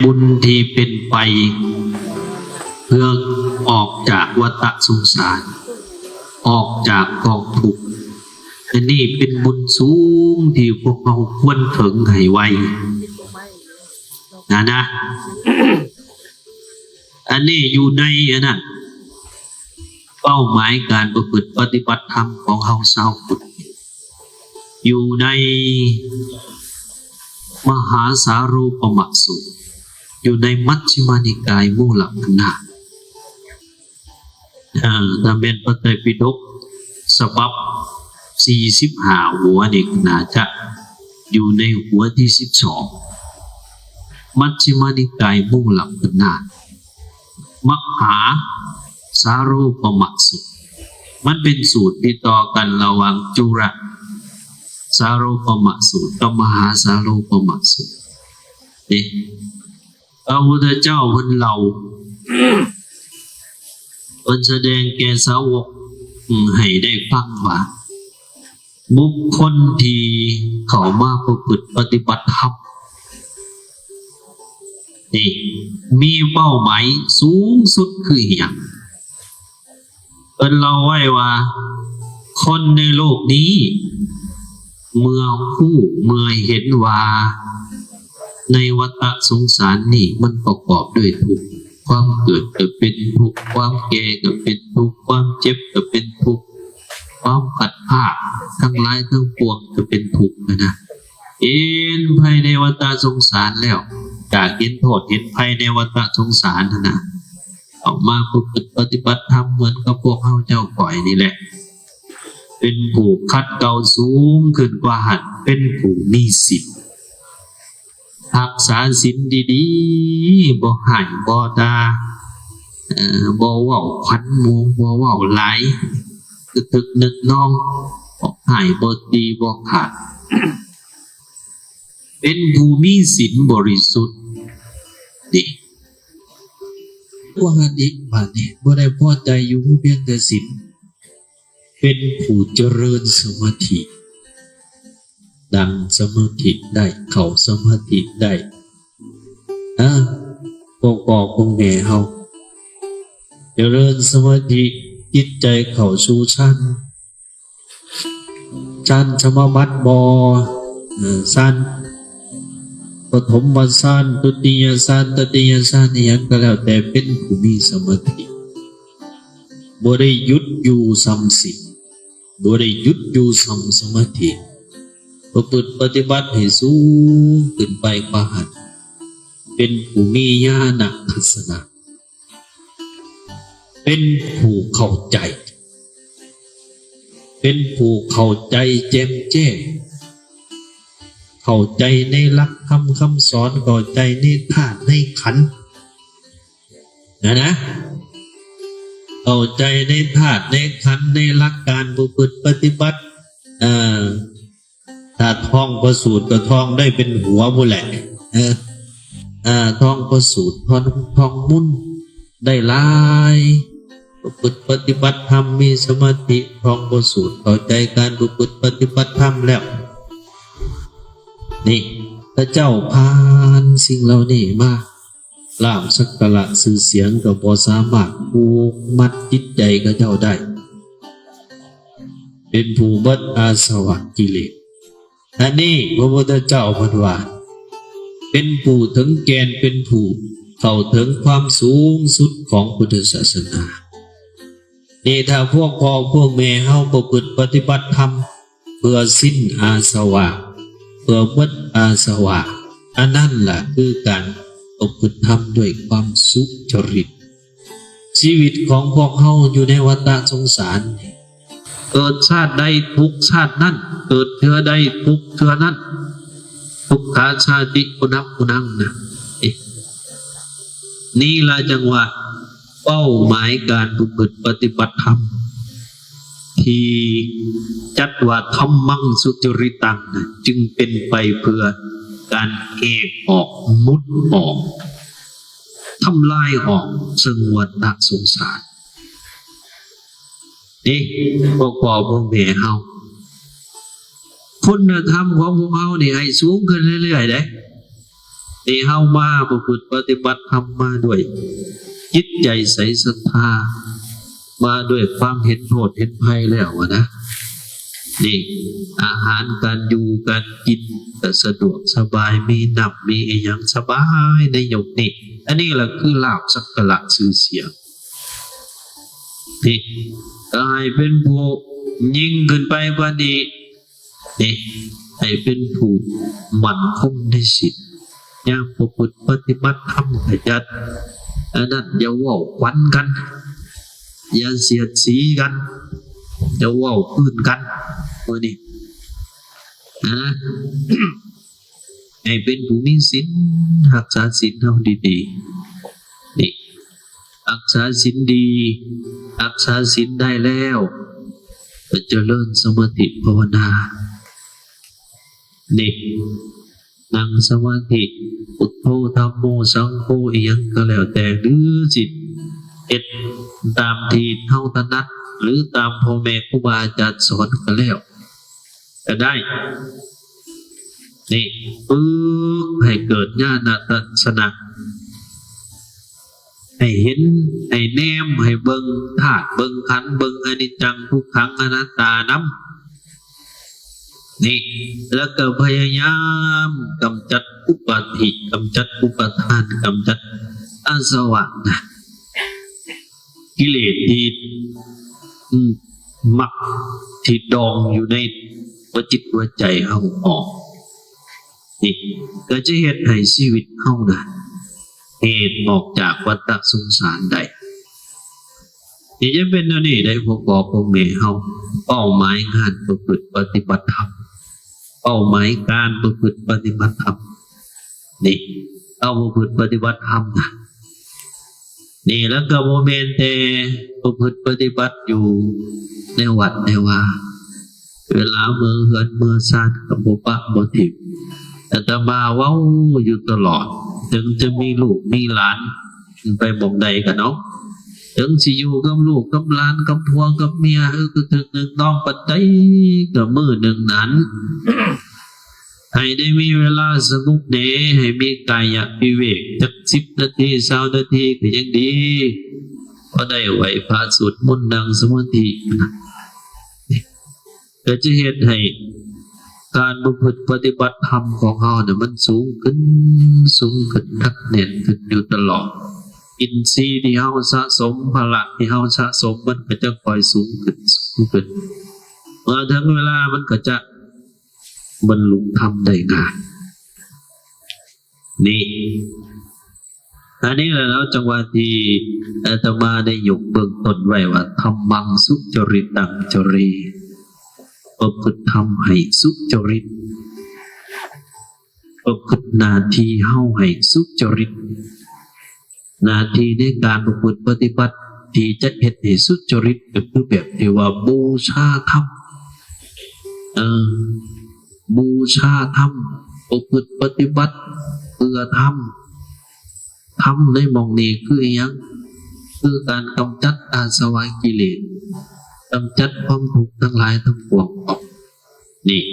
บุญที่เป็นไปเพื่อออกจากวัฏสงสารออกจากกองทุกข์อันนี้เป็นบุญสูงที่พวกเราควรถึงให้ไวนะ อันนี้อยู่ในเป้าหมายการประพฤติปฏิบัติธรรมของเราชาวพุทธอยู่ในมหาสารูปมสูตรอยู่ในมัชฌิมานิกายมูลคณะถ้าเป็นพระไตรปิฎกฉบับ45หัวนี่น่าจะอยู่ในหัวที่12มัชฌิมานิกายมูลคณะมหาสารูปมสูตรมันเป็นสูตรที่ต่อกันระหว่างจุรสารูปมสูตรกับมหาสารูปมสูตรนี่พระพุทธเจ้าเพิ่นเล่าเพิ่นแสดงแก่สาวกให้ได้ฟังว่าบุคคลที่เข้ามาประพฤติปฏิบัติธรรมนี่มีเป้าหมายสูงสุดคืออย่างเพิ่นเล่าไว้ว่าคนในโลกนี้เมื่อเห็นว่าในวัฏสงสารนี่มันประกอบด้วยทุกข์ความเกิดก็เป็นทุกข์ความแก่ก็เป็นทุกข์ความเจ็บก็เป็นทุกข์ความขัดภาคทั้งหลายทั้งปวงก็เป็นทุกข์นะเห็นภายในวัฏสงสารแล้วจากเห็นโทษเห็นภัยในวัฏสงสารนะออกมาฝึกปฏิบัติธรรมเหมือนกับพวกเขาเจ้าก่อยนี่แหละเป็นผู้คัดเกลาสูงขึ้นกว่าหัดเป็นผู้มีศีลรักษาศีลดีๆบ่ให้บ่ด่าบ่เว้าขวัญหมู่บ่เว้าหลายตึกนึกน้องบ่ให้บ่ตีบ่ขาดเป็นผู้มีศีลบริสุทธิ์นี่ว่าอีกบาดนี้บ่ได้พอใจอยู่เพียงแต่ศีลเป็นผู้เจริญสมาธิดังสมาธิได้เข้าสมาธิได้พวกพ่อพวกแม่เฮาเจริญสมาธิจิตใจเข้าสู่ชั้นสมาบัติชั้นปฐมชั้นทุติยชั้นตติยชั้นนี่ยังก็แล้วแต่เป็นผู้มีสมาธิบ่ได้หยุดอยู่ซ้ำศีลบ่ได้หยุดอยู่ซ้ำสมาธิประพฤติปฏิบัติให้สูงขึ้นไปกว่าหันเป็นผู้มีญาณทัศนะเป็นผู้เข้าใจเป็นผู้เข้าใจแจ่มแจ้งเข้าใจในหลักคำสอนเข้าใจในธาตุในขันธ์นะเข้าใจในธาตุในขันธ์ในหลักการประพฤติปฏิบัติถ้าท่องประสูตรก็ท่องได้เป็นหัวผู้แหละท่องประสูตรท่องมุ่นได้หลายประพฤติปฏิบัติธรรมมีสมาธิท่องประสูตรเข้าใจการประพฤติปฏิบัติธรรมแล้วนี่พระเจ้าผ่านสิ่งเหล่านี้มาลาภสักการะชื่อเสียงก็บ่สามารถผูกมัดจิตใจกับเจ้าได้เป็นผู้เบิดอาสวะกิเลสอันนี้พระพุทธเจ้าพูดว่าเป็นผู้ถึงแกนเป็นผู้เข้าถึงความสูงสุดของพุทธศาสนานี่ถ้าพวกพ่อพวกแม่เฮาประพฤติปฏิบัติธรรมเพื่อสิ้นอาสวะเพื่อเบิดอาสวะอันนั้นล่ะคือการประพฤติธรรมด้วยความสุจริตชีวิตของพวกเฮาอยู่ในวัฏสงสารเกิดชาติใดทุกชาตินั้นเกิดเทื่อใดทุกเทื่อนั้นทุกขาชาติปุนังนะนี่ละจังหวะเป้าหมายการประพฤติปฏิบัติธรรมที่จัดว่าธรรมังสุจริตังนะจึงเป็นไปเพื่อการแหกออกมุดออกทำลายออกซึ่งวัฏสงสารนี่พวกพ่อพวกแม่เฮาคุณธรรมของพวกเฮานี่ให้สูงขึ้นเรื่อยๆเด้ ที่เฮามาประพฤติปฏิบัติธรรมมาด้วยจิตใจใสศรัทธามาด้วยความเห็นโทษเห็นภัยแล้วนะนี่อาหารการอยู่การกินแต่สะดวกสบายมีนับมีอย่างสบายในยุคนี้อันนี้แหละคือลาภสักการะชื่อเสียงนี่ก็ให้เป็นผู้ยิ่งขึ้นไปกว่านี้นี่ให้เป็นผู้มั่นคงในศีลยามประพฤติปฏิบัติธรรมขยันอันนั้นอย่าว่าควันกันอย่าเสียดสีกันอย่าว่าพื้นกันวันนี้นะ ให้เป็นผู้มีศีลรักษาศีลเอาดีๆนี่รักษาศีลดีรักษาศีลได้แล้วจะเจริญสมาธิภาวนานี่นั่งสมาธิพุทโธธัมโมสังโฆอีหยังก็แล้วแต่หรือจิตเอ็ดตามที่เท่าถนัดหรือตามพ่อแม่ครูบาอาจารย์สอนก็แล้วก็ได้นี่ฝึกให้เกิดญาณทัศนะให้เห็นให้แนมให้เบิ่งธาตุเบิ่งขันธ์เบิ่งอนิจจังทุกขังอนัตตานำนี่แล้วก็พยายามกำจัดอุปาทิกำจัดอุปทานกำจัดอาสวะนะกิเลสที่มักที่ดองอยู่ในหัวจิตหัวใจเฮาออกนี่ก็จะเฮ็ดให้ชีวิตเฮานะเหตุออกจากวัฏสงสารได้นี่จะเป็นอันนี้ได้พวกบอกพวกแม่เฮาเป้าหมายงานประพฤติปฏิบัติธรรมเป้าหมายการประพฤติปฏิบัติธรรมนี่เอาประพฤติปฏิบัติธรรมนะนี่แล้วก็โมเมนต์แต่ประพฤติปฏิบัติอยู่ในวัดในว่าเวลาเมื่อเฮือนเมื่อซานกับบ่ปะบ่ทิมอาตมาเว้าอยู่ตลอดถึงจะมีลูกมีหลานไปบ่มใดกันเนาะถึงสิอยู่กับลูกกับหลานกับผัวกับเมียก็ถึงหนึ่งน้องปัจจัยกับมือหนึ่งนั้นให้ได้มีเวลาสงบเดให้มีกายวิเวกจัก10 นาที20 นาทีก็ยังดีก็ได้ไหวพระสวดมนต์นั่งสมาธิก็จะเฮ็ดให้การประพฤติปฏิบัติธรรมของเราเนี่ยมันสูงขึ้นนักแน่นขึ้นอยู่ตลอดอินทรีย์ที่เราสะสมพลังที่เราสะสมมันก็จะคอยสูงขึ้นเมื่อถึงเวลามันก็จะบรรลุธรรมได้ง่ายนี่อันนี้แหละแล้วจังหวะที่อาตมาได้ยกเบื้องต้นไว้ว่าธรรมังสุจริตังจรีประพฤติธรรมให้สุจริตประพฤติหน้าที่เฮาให้สุจริตหน้าที่ในการประพฤติปฏิบัติที่จะเฮ็ดให้สุจริตก็คือแบบที่ว่าบูชาธรรมบูชาธรรมประพฤติปฏิบัติเพื่อธรรมในหม่องนี้คืออิหยังคือการกำจัดอาสวะกิเลสกำจัดความทุกข์ทั้งหลายทั้งปวงออกนี่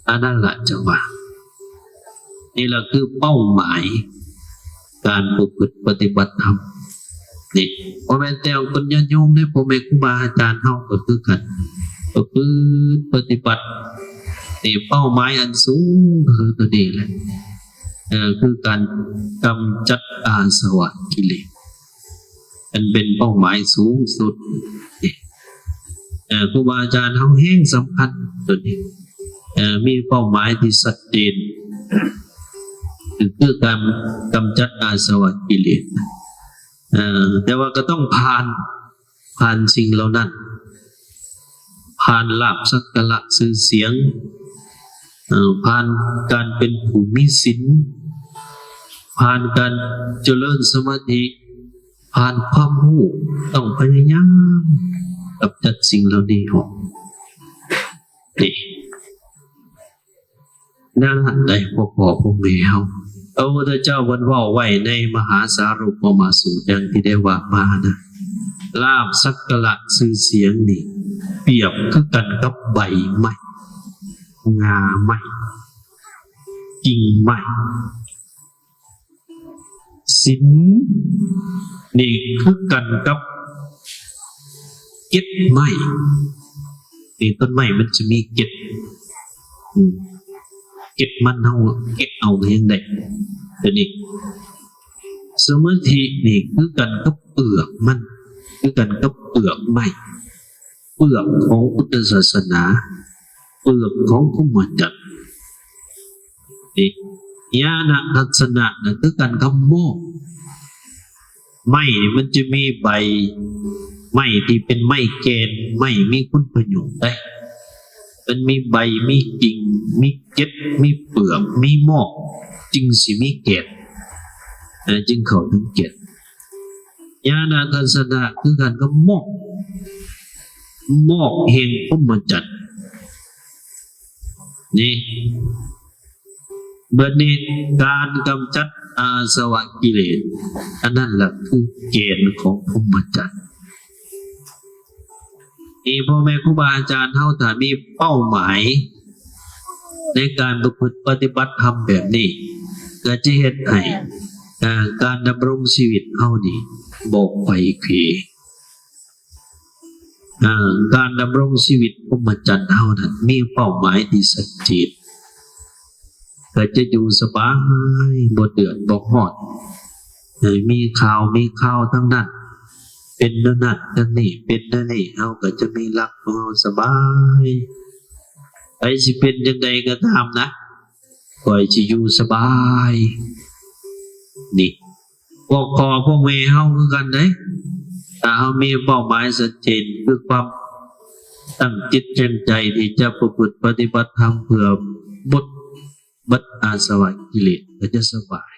อันนั้นแหละจังหวะนี่แหละคือเป้าหมายการประพฤติปฏิบัติธรรมนี่พ่อแม่แต่คนญาติโยมได้พ่อแม่ครูบาอาจารย์เฮาก็คือกันประพฤติปฏิบัตินี่เป้าหมายอันสูงคือตัวนี้แหละคือการกำจัดอาสวะกิเลสอันเป็นเป้าหมายสูงสุดครูบาอาจารย์เขาแห้งสำคัญตัวนี้มีเป้าหมายที่ชัดเจนคือการกำจัดอาสวะกิเลสแต่ว่าก็ต้องผ่านสิ่งเหล่านั้นผ่านลาภสักการะชื่อเสียงผ่านการเป็นผู้มีศีลผ่านการเจริญสมาธิผ่านความรู้ต้องพยายามกำจัดสิ่งเหล่านี้ออกนี่นั่นได้พวกพ่อพวกแม่เฮาพระพุทธเจ้าวันว่าไว้ในมหาสารุปมาสูตรดังที่ได้ว่ามานะลาภสักการะชื่อเสียงนี่เปรียบคือกันกับใบไม้งาไม้กิ่งไม้ ศีลนี่คือกันกับเก็ดไม้นี่ต้นไม้มันจะมีเก็ดเก็ดมันเก็ดเอาไปยังไงเดี๋ยวนี้สมาธินี่คือกันกับเปลือกมันคือกันกับเปลือกไม้เปลือกของพุทธศาสนาเปลือกของพรหมจรรย์นี่ญาณทัศนะนั่นคือกันกับโมกไม้มันจะมีใบไม้ที่เป็นไม้แกนไม้มีคุณประโยชน์ได้มันมีใบมีกิ่งมีเกล็ดมีเปลือกมีหมอกจึงสิมีเกล็ดจึงเข้าถึงเกล็ดญาณทัศนะคือกันกับหมอกแห่งพรหมจรรย์นี่บัดนี้การกำจัดอาสวะกิเลสอันนั้นแหละคือเกณฑ์ของพรหมจรรย์พ่อแม่ครูบาอาจารย์เฮาถ้ามีเป้าหมายในการประพฤติปฏิบัติธรรมแบบนี้ก็จะเฮ็ดให้การดำรงชีวิตเฮานี่บอกไปเขการดำรงชีวิตพรหมจรรย์เฮานั้นมีเป้าหมายที่ชัดเจนก็จะอยู่สบายบ่เดือดบ่ร้อนมีข่าวทั้งนั้นเป็นนั่นนั่นนี่เป็นนั่นนี่เฮาก็จะมีรักของเฮาสบายไปสิเป็นจังไดก็ตามนะก็สิอยู่สบายนี่พวกพ่อพวกแม่เฮาคือกันเด้ถ้าเฮามีเป้าหมายชัดเจนคือความตั้งจิตตั้งใจที่จะประพฤติปฏิบัติธรรมเพื่อบัดอาสวะกิเลสก็จะสบาย